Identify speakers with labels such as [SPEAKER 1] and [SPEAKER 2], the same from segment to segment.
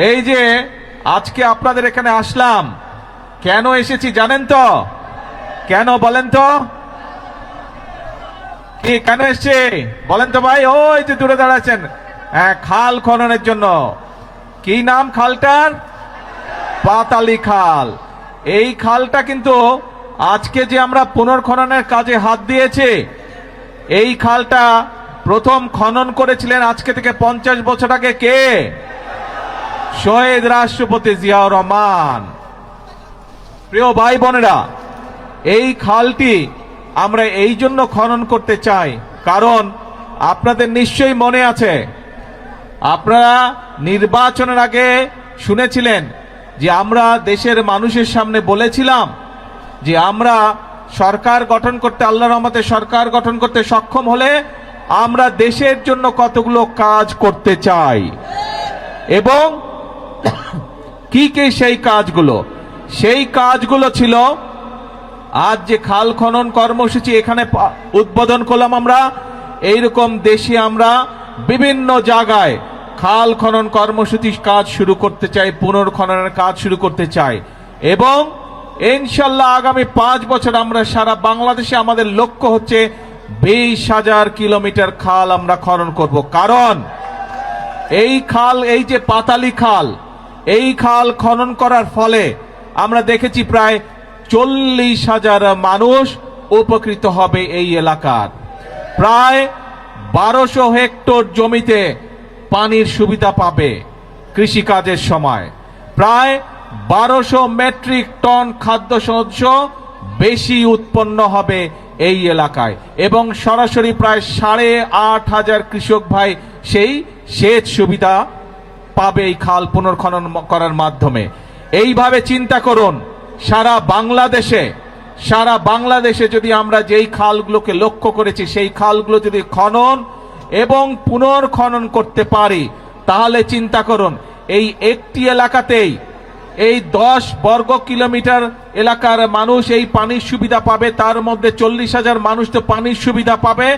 [SPEAKER 1] এই যে আজকে আপনাদের এখানে আসলাম, কেন এসেছি জানেন তো? কেন বলেন তো? কি কেন এসছে বলেন তো ভাই? ওই যে দূরে দাঁড়াচ্ছেন, হ্যাঁ, খাল খননের জন্য। কি নাম খালটার? পাতালি খাল। এই খালটা কিন্তু আজকে যে আমরা পুনর্খননের কাজে হাত দিয়েছে, এই খালটা প্রথম খনন করেছিলেন আজকে থেকে 50 বছর আগে কে? শহীদ রাষ্ট্রপতি জিয়াউর রহমান। প্রিয় ভাই বোনেরা, এই খালটি আমরা এই জন্য খনন করতে চাই, কারণ আপনাদের নিশ্চয়ই মনে আছে, আপনারা নির্বাচনের আগে শুনেছিলেন যে আমরা দেশের মানুষের সামনে বলেছিলাম যে আমরা সরকার গঠন করতে, আল্লাহর রহমতে সরকার গঠন করতে সক্ষম হলে আমরা দেশের জন্য কতগুলো কাজ করতে চাই, এবং কি কি সেই কাজগুলো। সেই কাজগুলো ছিল আজ যে খাল খনন কর্মসূচি এখানে উদ্বোধন করলাম আমরা। এইরকম দেশে আমরা বিভিন্ন জায়গায় খাল খনন কর্মসূচির কাজ শুরু করতে চাই, পুনর্খননের কাজ শুরু করতে চাই, এবং ইনশাল্লাহ আগামী 5 বছর আমরা সারা বাংলাদেশে আমাদের লক্ষ্য হচ্ছে 20,000 কিলোমিটার খাল আমরা খনন করব। কারণ এই খাল, এই যে পাতালি খাল, এই খাল খনন করার ফলে আমরা দেখেছি প্রায় 40,000 মানুষ উপকৃত হবে। এই এলাকার প্রায় 1200 হেক্টর জমিতে পানির সুবিধা পাবে কৃষিকাজের সময়। প্রায় 1200 মেট্রিক টন খাদ্যশস্য বেশি উৎপন্ন হবে এই এলাকায়, এবং সরাসরি প্রায় 8,500 কৃষক ভাই সেই সেচ সুবিধা পাবে এই খাল পুনর্খনন করার মাধ্যমে। এইভাবে চিন্তা করুন, সারা বাংলাদেশে যদি আমরা যেই খালগুলোকে লক্ষ্য করেছি সেই খালগুলো যদি খনন এবং পুনর্খনন করতে পারি, তাহলে চিন্তা করুন এই একটি এলাকাতেই এই 10 বর্গ কিলোমিটার এলাকার মানুষ এই পানির সুবিধা পাবে। তার মধ্যে 40,000 মানুষ তো পানির সুবিধা পাবে,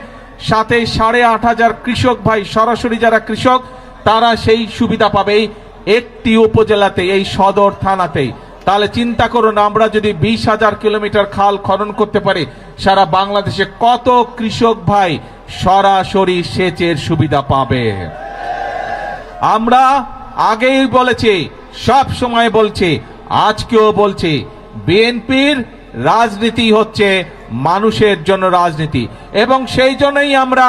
[SPEAKER 1] সাথে 8,500 কৃষক ভাই, সরাসরি যারা কৃষক, তারা সেই সুবিধা পাবে এই একটি উপজেলাতে, এই সদর থানাতেই। তাহলে চিন্তা করুন, আমরা যদি 20,000 কিলোমিটার খাল খনন করতে পারি, সারা বাংলাদেশে কত কৃষক ভাই সরাসরি সেচের সুবিধা পাবে। আমরা আগেই বলেছি, সব সময় বলছি, আজকেও বলছি, বিএনপির রাজনীতি হচ্ছে মানুষের জন্য রাজনীতি, এবং সেই জন্যই আমরা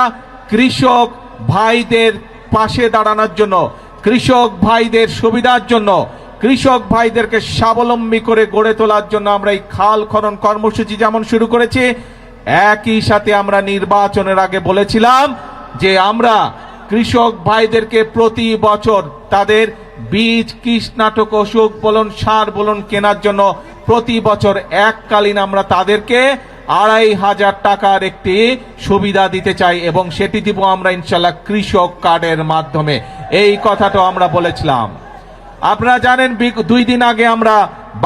[SPEAKER 1] কৃষক ভাইদের পাশে দাঁড়ানোর জন্য, কৃষক ভাইদের সুবিধার জন্য, কৃষক ভাইদেরকে স্বাবলম্বী করে গড়ে তোলার জন্য আমরা এই খাল খনন কর্মসূচি যেমন শুরু করেছি, একই সাথে আমরা নির্বাচনের আগে বলেছিলাম যে আমরা কৃষক ভাইদেরকে প্রতি বছর তাদের বীজ, কীটনাশক, ওষুধ বলুন, সার বলুন কেনার জন্য প্রতি বছর এককালীন আমরা তাদেরকে 2,500 টাকার একটি সুবিধা দিতে চাই, এবং সেটি দিব আমরা ইনশাল্লাহ কৃষক কার্ডের মাধ্যমে। এই কথাটা আমরা বলেছিলাম। আপনারা জানেন 2 দিন আগে আমরা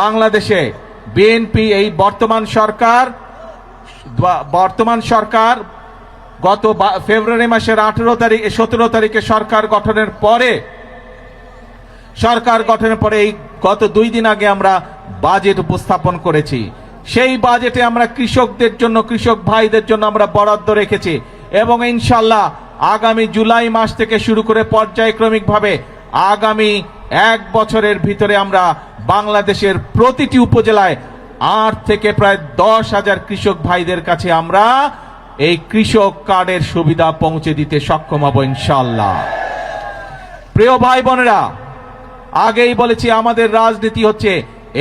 [SPEAKER 1] বাংলাদেশে বিএনপি, এই বর্তমান সরকার গত ফেব্রুয়ারি মাসের 17 তারিখে সরকার গঠনের পরে এই গত 2 দিন আগে আমরা বাজেট উপস্থাপন করেছি। সেই বাজেটে আমরা কৃষকদের জন্য, কৃষক ভাইদের জন্য আমরা বরাদ্দ রেখেছি, এবং ইনশাল্লাহ আগামী জুলাই মাস থেকে শুরু করে পর্যায়ক্রমিকভাবে আগামী 1 বছরের ভিতরে আমরা বাংলাদেশের প্রতিটি উপজেলায় 8 থেকে প্রায় 10,000 কৃষক ভাইদের কাছে আমরা এই কৃষক কার্ডের সুবিধা পৌঁছে দিতে সক্ষম হব ইনশাল্লাহ। প্রিয় ভাই বোনেরা, আগেই বলেছি আমাদের রাজনীতি হচ্ছে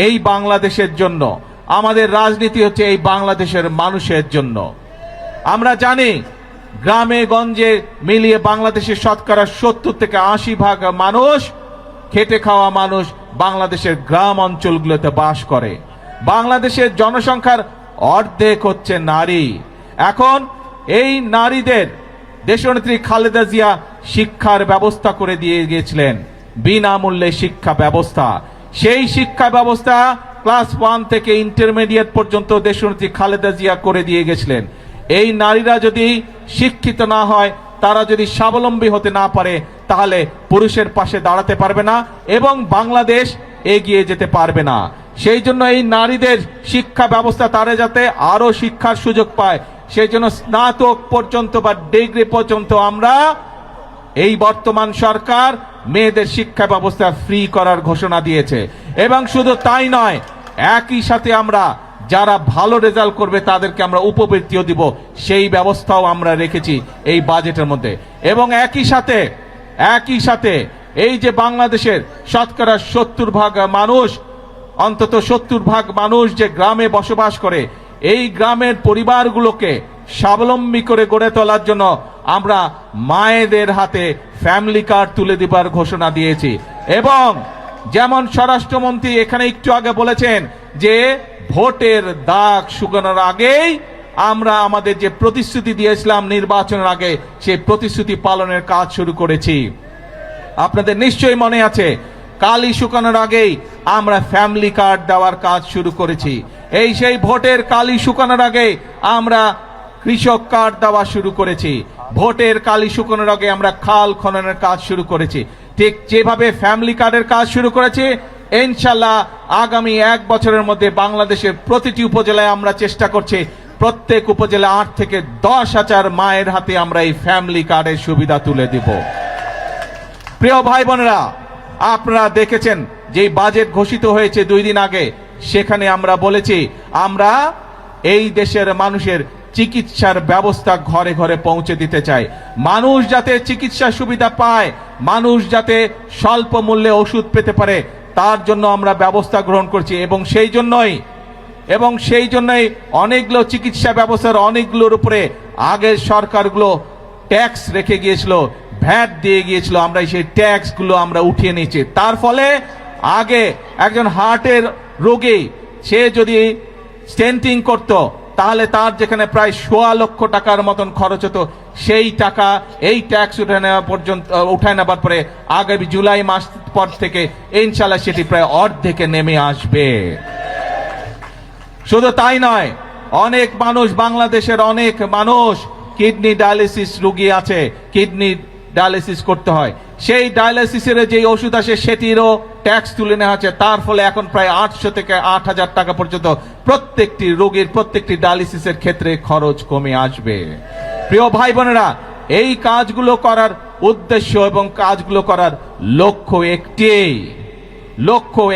[SPEAKER 1] এই বাংলাদেশের জন্য, আমাদের রাজনীতি হচ্ছে এই বাংলাদেশের মানুষের জন্য। আমরা জানি গ্রামে গঞ্জে মিলিয়ে বাংলাদেশের শতকরা 70 থেকে 80% মানুষ, খেটে খাওয়া মানুষ বাংলাদেশের গ্রাম অঞ্চলগুলোতে বাস করে। বাংলাদেশের জনসংখ্যার অর্ধেক হচ্ছে নারী। এখন এই নারীদের দেশনেত্রী খালেদা জিয়া শিক্ষার ব্যবস্থা করে দিয়ে গিয়েছিলেন, বিনামূল্যে শিক্ষা ব্যবস্থা। সেই শিক্ষা ব্যবস্থা ক্লাস 1 থেকে ইন্টারমিডিয়েট পর্যন্ত দেশনেত্রী খালেদা জিয়া করে দিয়ে গেছিলেন। এই নারীরা যদি শিক্ষিত না হয় তারা যদি স্বাবলম্বী হতে না পারে তাহলে পুরুষের পাশে দাঁড়াতে পারবে না এবং বাংলাদেশ এগিয়ে যেতে পারবে না। সেই জন্য এই নারীদের শিক্ষা ব্যবস্থা তারা যাতে আরো শিক্ষার সুযোগ পায়, সেই জন্য স্নাতক পর্যন্ত বা ডিগ্রি পর্যন্ত আমরা এই বর্তমান সরকার মেয়েদের শিক্ষা ব্যবস্থা ফ্রি করার ঘোষণা দিয়েছে। এবং শুধু তাই নয়, একই সাথে আমরা যারা ভালো রেজাল্ট করবে তাদেরকে আমরা উপবৃত্তিও দিব, সেই ব্যবস্থাও আমরা রেখেছি এই বাজেটের মধ্যে। এবং একই সাথে এই যে বাংলাদেশের শতকরা 70% মানুষ, অন্তত 70% মানুষ যে গ্রামে বসবাস করে, এই গ্রামের পরিবারগুলোকে স্বাবলম্বী করে গড়ে তোলার জন্য আমরা মায়েদের হাতে ফ্যামিলি কার্ড তুলে দেবার ঘোষণা দিয়েছি। এবং যেমন স্বরাষ্ট্রমন্ত্রী এখানে একটু আগে বলেছেন যে ভোটের দাগ শুকানোর আগেই আমরা আমাদের যে প্রতিশ্রুতি দিয়েছিলাম নির্বাচনের আগে, সেই প্রতিশ্রুতি পালনের কাজ শুরু করেছি। আপনাদের নিশ্চয়ই মনে আছে, কালি শুকানোর আগেই আমরা ফ্যামিলি কার্ড দেওয়ার কাজ শুরু করেছি। এই সেই ভোটের কালি শুকানোর আগে আমরা কৃষক কার্ড দেওয়া শুরু করেছি। ভোটের কালি শুকানোর আগে আমরা খাল খননের কাজ শুরু করেছি। ঠিক যেভাবে ফ্যামিলি কার্ডের কাজ শুরু করেছি, ইনশাল্লাহ আগামী 1 বছরের মধ্যে বাংলাদেশের প্রতিটি উপজেলায় আমরা চেষ্টা করছি প্রত্যেক উপজেলা 8 থেকে 10,000 মায়ের হাতে আমরা এই ফ্যামিলি কার্ডের সুবিধা তুলে দিব। প্রিয় ভাই বোনেরা, আপনারা দেখেছেন যে বাজেট ঘোষিত হয়েছে 2 দিন আগে, সেখানে আমরা বলেছি আমরা এই দেশের মানুষের চিকিৎসার ব্যবস্থা ঘরে ঘরে পৌঁছে দিতে চাই। মানুষ যাতে চিকিৎসা সুবিধা পায়, মানুষ যাতে স্বল্প মূল্যে ওষুধ পেতে পারে, তার জন্য আমরা ব্যবস্থা গ্রহণ করছি। এবং সেই জন্যই অনেকগুলো চিকিৎসা ব্যবস্থার অনেকগুলোর উপরে আগের সরকারগুলো ট্যাক্স রেখে গিয়েছিল, ভ্যাট দিয়ে গিয়েছিল, আমরা সেই ট্যাক্স গুলো আমরা উঠিয়ে নিয়েছি। তার ফলে আগে একজন হার্টের রোগী সে যদি স্টেন্টিং করত, তাহলে তার যেখানে প্রায় 1.25 লক্ষ টাকার মতন খরচ হতো, সেই টাকা এই ট্যাক্স উঠায় নেবার পরে আগামী জুলাই মাস পর থেকে ইনশাল্লাহ সেটি প্রায় অর্ধেকে নেমে আসবে। শুধু তাই নয়, অনেক মানুষ, বাংলাদেশের অনেক মানুষ কিডনি ডায়ালিসিস রোগী আছে, কিডনি ডায়ালিসিস করতে হয়, সেই ডায়ালিসিসের যে ওষুধ আসে সেটিরও ট্যাক্স তুলে নেওয়া হচ্ছে। তার ফলে এখন প্রায় 800 থেকে 8,000 টাকা পর্যন্ত প্রত্যেকটি রোগীর প্রত্যেকটি ডায়ালিসিসের ক্ষেত্রে খরচ কমে আসবে। প্রিয় ভাই বোনেরা, এই কাজগুলো করার উদ্দেশ্য এবং কাজগুলো করার লক্ষ্য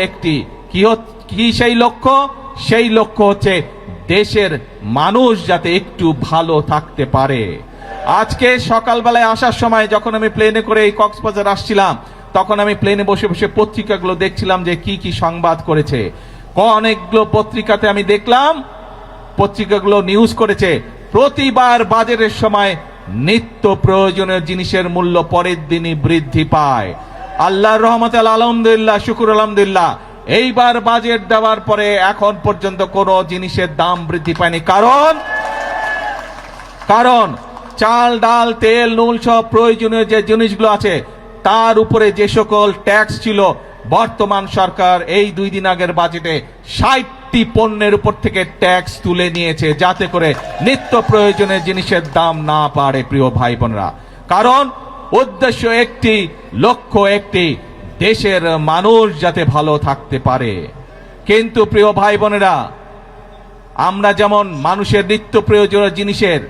[SPEAKER 1] একটি। কি সেই লক্ষ্য? সেই লক্ষ্য হচ্ছে দেশের মানুষ যাতে একটু ভালো থাকতে পারে। আজকে সকালবেলায় আসার সময় যখন আমি প্লেনে করে এই কক্সবাজার আসছিলাম, তখন আমি প্লেনে বসে বসে পত্রিকাগুলো দেখছিলাম যে কি কি সংবাদ করেছে। অনেকগুলো পত্রিকাতে আমি দেখলাম, পত্রিকাগুলো নিউজ করেছে প্রতিবার বাজেটের সময় নিত্য প্রয়োজনীয় জিনিসের মূল্য পরের দিনই বৃদ্ধি পায়। আল্লাহর রহমতে আলহামদুলিল্লাহ, শুকুর আলহামদুলিল্লাহ, এইবার বাজেট দেওয়ার পরে এখন পর্যন্ত কোনো জিনিসের দাম বৃদ্ধি পায়নি। কারণ চাল, ডাল, তেল, নুন সব প্রয়োজনীয় যে জিনিসগুলো আছে তার উপরে যে সকল ট্যাক্স ছিল, বর্তমান সরকার এই 2 দিন আগের বাজেটে 60টি পণ্যের উপর থেকে ট্যাক্স তুলে নিয়েছে, যাতে করে নিত্য প্রয়োজনীয় জিনিসের দাম না বাড়ে। প্রিয় ভাই বোনেরা, কারণ উদ্দেশ্য একটি, লক্ষ্য একটি, দেশের মানুষ যাতে ভালো থাকতে পারে। কিন্তু প্রিয় ভাই বোনেরা, আমরা যেমন মানুষের নিত্য প্রয়োজনীয় জিনিসের,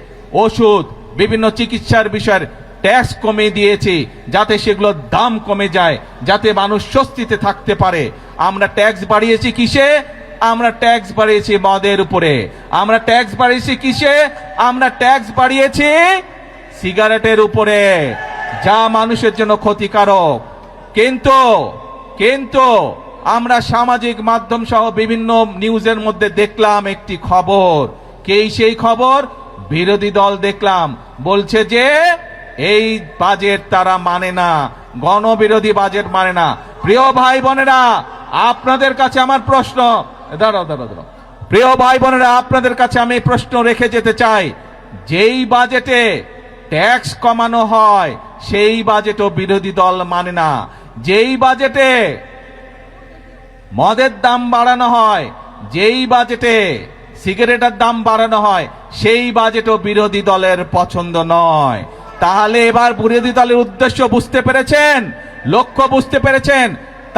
[SPEAKER 1] ওষুধ, বিভিন্ন চিকিৎসার বিষয়ের ট্যাক্স কমে দিয়েছি যাতে সেগুলোর দাম কমে যায়, যাতে মানুষ স্বস্তিতে থাকতে পারে। আমরা ট্যাক্স বাড়িয়েছি কিসে? আমরা ট্যাক্স বাড়িয়েছি মদের উপরে। আমরা ট্যাক্স বাড়িয়েছি কিসে? আমরা ট্যাক্স বাড়িয়েছি সিগারেটের উপরে, যা মানুষের জন্য ক্ষতিকারক। কিন্তু আমরা সামাজিক মাধ্যম সহ বিভিন্ন নিউজের মধ্যে দেখলাম একটি খবর। সেই খবর? বিরোধী দল দেখলাম বলছে যে এই বাজেট তারা মানে না, গণবিরোধী বাজেট মানে না। প্রিয় ভাই বোনেরা, আপনাদের কাছে আমার প্রশ্ন, দাঁড়াও। প্রিয় ভাই বোনেরা, আপনাদের কাছে আমি প্রশ্ন রেখে যেতে চাই, যেই বাজেটে ট্যাক্স কমানো হয় সেই বাজেটও বিরোধী দল মানে না। যেই বাজেটে মদের দাম বাড়ানো হয়, যেই বাজেটে সিগারেটের দাম বাড়ানো হয়, সেই বাজেটও বিরোধী দলের পছন্দ নয়। তাহলে এবার বিরোধী দলের উদ্দেশ্য বুঝতে পেরেছেন, লক্ষ্য বুঝতে পেরেছেন।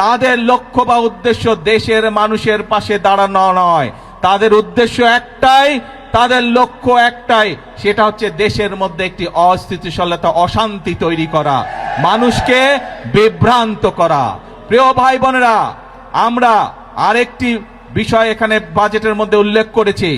[SPEAKER 1] তাদের লক্ষ্য বা উদ্দেশ্য দেশের মানুষের পাশে দাঁড়ানো নয়, তাদের উদ্দেশ্য একটাই, তাদের লক্ষ্য একটাই, সেটা হচ্ছে দেশের মধ্যে একটি অস্থিতিশীলতা, অশান্তি তৈরি করা, মানুষকে বিভ্রান্ত করা। প্রিয় ভাই বোনেরা, আমরা আরেকটি বিষয় এখানে বাজেটের মধ্যে উল্লেখ করেছি।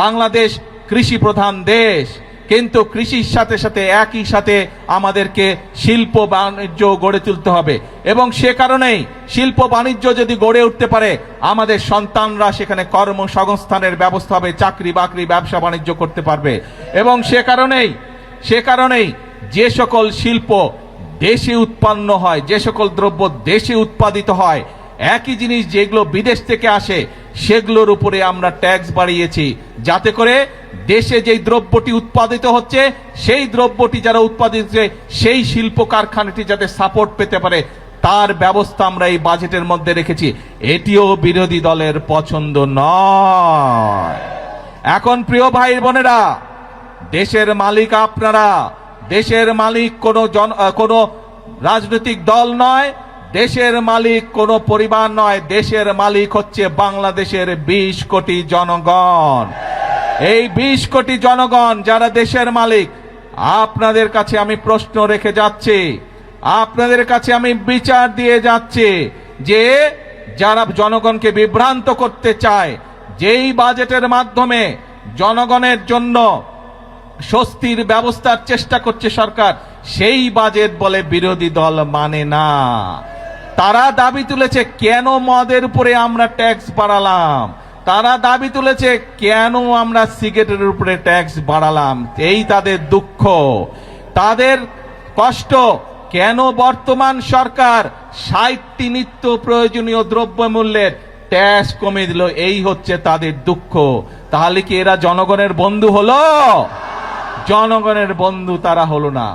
[SPEAKER 1] বাংলাদেশ কৃষি প্রধান দেশ, কিন্তু কৃষির সাথে সাথে একই সাথে আমাদেরকে শিল্প বাণিজ্য গড়ে তুলতে হবে, এবং সে কারণেই শিল্প বাণিজ্য যদি গড়ে উঠতে পারে আমাদের সন্তানরা সেখানে কর্মসংস্থানের ব্যবস্থা হবে, চাকরি বাকরি ব্যবসা বাণিজ্য করতে পারবে। এবং সে কারণেই যে সকল শিল্প দেশে উৎপন্ন হয়, যে সকল দ্রব্য দেশে উৎপাদিত হয়, একই জিনিস যেগুলো বিদেশ থেকে আসে সেগুলোর উপরে আমরা ট্যাক্স বাড়িয়েছি, যাতে করে দেশে যেই দ্রব্যটি উৎপাদিত হচ্ছে সেই দ্রব্যটি যারা উৎপাদিত হচ্ছে সেই শিল্প কারখানাটি যাতে সাপোর্ট পেতে পারে তার ব্যবস্থা আমরা এই বাজেটের মধ্যে রেখেছি। এটিও বিরোধী দলের পছন্দ নয়। এখন প্রিয় ভাই বোনেরা, দেশের মালিক আপনারা, দেশের মালিক কোনো রাজনৈতিক দল নয়, দেশের মালিক কোনো পরিবার নয়, দেশের মালিক হচ্ছে বাংলাদেশের 20 কোটি জনগণ। এই 20 কোটি জনগণ যারা দেশের মালিক, আপনাদের কাছে আমি প্রশ্ন রেখে যাচ্ছি, আপনাদের কাছে আমি বিচার দিয়ে যাচ্ছি যে যারা জনগণকে বিভ্রান্ত করতে চায়, যেই বাজেটের মাধ্যমে জনগণের জন্য স্বস্তির ব্যবস্থার চেষ্টা করছে সরকার, সেই বাজেট বলে বিরোধী দল মানে না। তারা দাবি তুলেছে কেন মদের উপরে আমরা ট্যাক্স বাড়ালাম, তারা দাবি তুলেছে কেন আমরা সিগারেটের উপরে ট্যাক্স বাড়ালাম। এই তাদের দুঃখ, তাদের কষ্ট, কেন বর্তমান সরকার 60টি নিত্য প্রয়োজনীয় দ্রব্যমূল্যের ট্যাক্স কমে দিল, এই হচ্ছে তাদের দুঃখ। তাহলে কি এরা জনগণের বন্ধু হলো? জনগণের বন্ধু তারা হলো না।